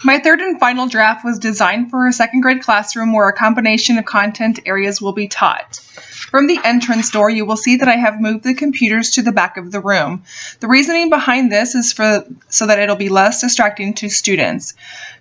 My third and final draft was designed for a second grade classroom where a combination of content areas will be taught. From the entrance door, you will see that I have moved the computers to the back of the room. The reasoning behind this is so that it'll be less distracting to students.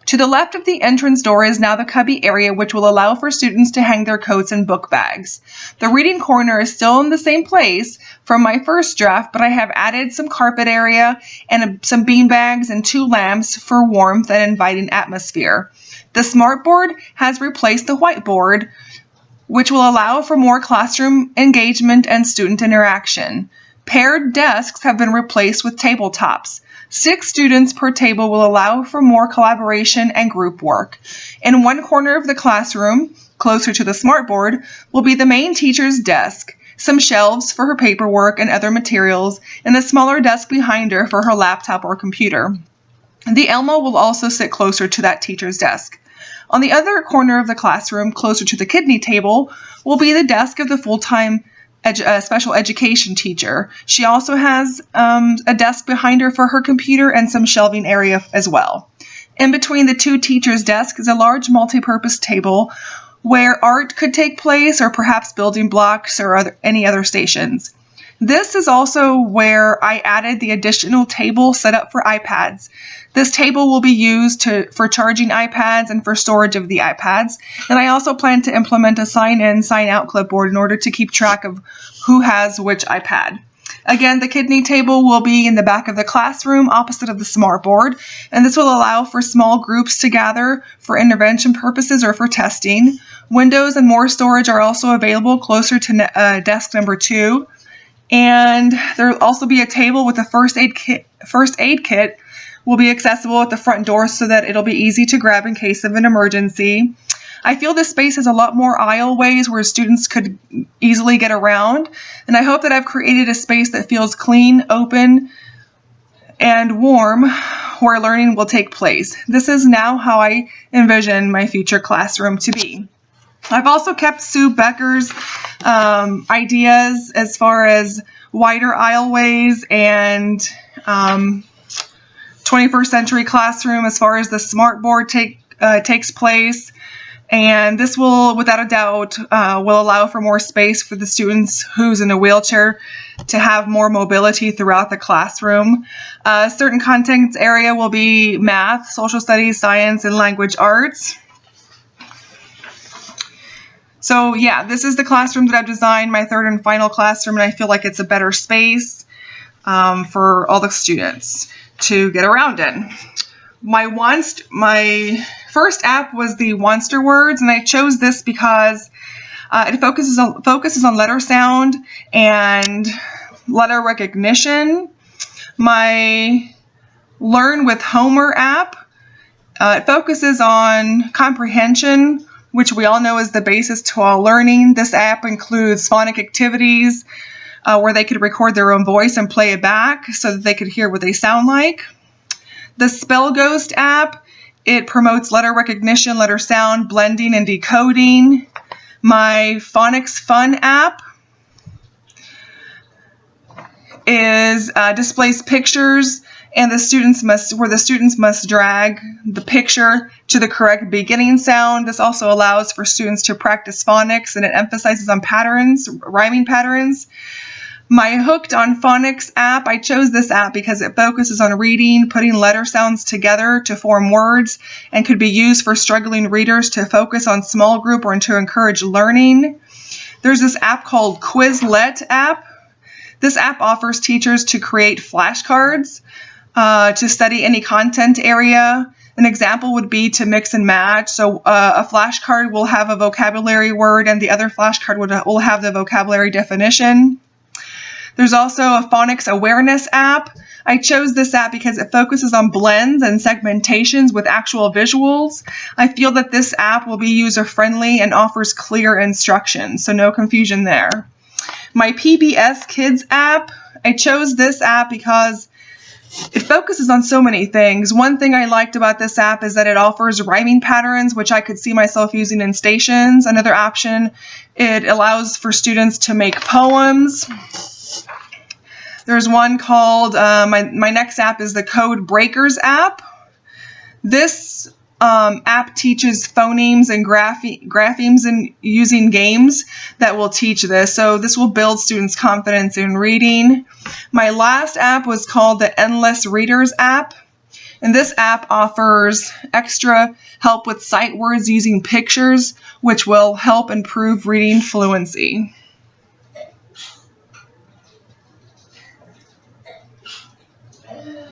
To the left of the entrance door is now the cubby area, which will allow for students to hang their coats and book bags. The reading corner is still in the same place from my first draft, but I have added some carpet area and some bean bags and 2 lamps for warmth and inviting atmosphere. The smartboard has replaced the whiteboard, which will allow for more classroom engagement and student interaction. Paired desks have been replaced with tabletops. 6 students per table will allow for more collaboration and group work. In one corner of the classroom, closer to the smartboard, will be the main teacher's desk, some shelves for her paperwork and other materials, and a smaller desk behind her for her laptop or computer. The Elmo will also sit closer to that teacher's desk. On the other corner of the classroom, closer to the kidney table, will be the desk of the full-time special education teacher. She also has a desk behind her for her computer and some shelving area as well. In between the 2 teachers' desks is a large multi-purpose table where art could take place, or perhaps building blocks or any other stations. This is also where I added the additional table set up for iPads. This table will be used for charging iPads and for storage of the iPads. And I also plan to implement a sign-in, sign-out clipboard in order to keep track of who has which iPad. Again, the kidney table will be in the back of the classroom opposite of the smartboard, and this will allow for small groups to gather for intervention purposes or for testing. Windows and more storage are also available closer to desk number 2. And there will also be a table with a first aid kit will be accessible at the front door so that it'll be easy to grab in case of an emergency. I feel this space has a lot more aisleways where students could easily get around, and I hope that I've created a space that feels clean, open, and warm where learning will take place. This is now how I envision my future classroom to be. I've also kept Sue Becker's ideas as far as wider aisleways and 21st century classroom as far as the smartboard takes place. And this will, without a doubt, will allow for more space for the students who's in a wheelchair to have more mobility throughout the classroom. Certain content area will be math, social studies, science, and language arts. So yeah, this is the classroom that I've designed, my third and final classroom, and I feel like it's a better space for all the students to get around in. My first app was the Monster Words, and I chose this because it focuses on letter sound and letter recognition. My Learn with Homer app, it focuses on comprehension, which we all know is the basis to all learning. This app includes phonic activities where they could record their own voice and play it back so that they could hear what they sound like. The Spell Ghost app, it promotes letter recognition, letter sound, blending, and decoding. My Phonics Fun app displays pictures and the students must drag the picture to the correct beginning sound. This also allows for students to practice phonics, and it emphasizes on patterns, rhyming patterns. My Hooked on Phonics app, I chose this app because it focuses on reading, putting letter sounds together to form words, and could be used for struggling readers to focus on small group or to encourage learning. There's this app called Quizlet app. This app offers teachers to create flashcards to study any content area. An example would be to mix and match. So a flashcard will have a vocabulary word and the other flashcard will have the vocabulary definition. There's also a phonics awareness app. I chose this app because it focuses on blends and segmentations with actual visuals. I feel that this app will be user-friendly and offers clear instructions, so no confusion there. My PBS Kids app, I chose this app because it focuses on so many things. One thing I liked about this app is that it offers rhyming patterns, which I could see myself using in stations. Another option, it allows for students to make poems. There's one called, my next app is the Code Breakers app. This app teaches phonemes and graphemes and using games that will teach this. So this will build students' confidence in reading. My last app was called the Endless Readers app. And this app offers extra help with sight words using pictures, which will help improve reading fluency.